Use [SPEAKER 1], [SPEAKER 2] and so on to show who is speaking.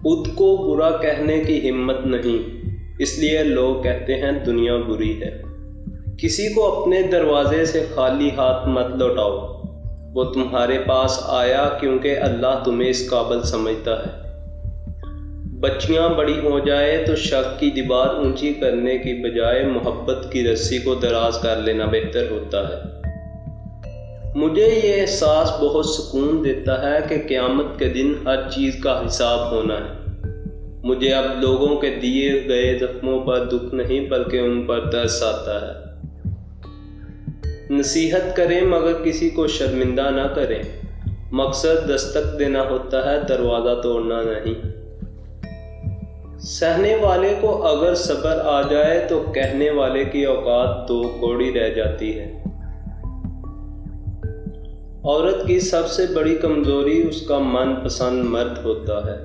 [SPEAKER 1] खुद को बुरा कहने की हिम्मत नहीं, इसलिए लोग कहते हैं दुनिया बुरी है। किसी को अपने दरवाजे से खाली हाथ मत लौटाओ। वो तुम्हारे पास आया क्योंकि अल्लाह तुम्हें इस काबिल समझता है। बच्चियां बड़ी हो जाए तो शक की दीवार ऊंची करने की बजाय मोहब्बत की रस्सी को दराज कर लेना बेहतर होता है। मुझे ये एहसास बहुत सुकून देता है कि क़यामत के दिन हर चीज़ का हिसाब होना है। मुझे अब लोगों के दिए गए जख्मों पर दुख नहीं बल्कि उन पर तरस आता है। नसीहत करें मगर किसी को शर्मिंदा ना करें। मकसद दस्तक देना होता है, दरवाज़ा तोड़ना नहीं। सहने वाले को अगर सब्र आ जाए तो कहने वाले की औकात दो कौड़ी रह जाती है। औरत की सबसे बड़ी कमज़ोरी उसका मनपसंद मर्द होता है।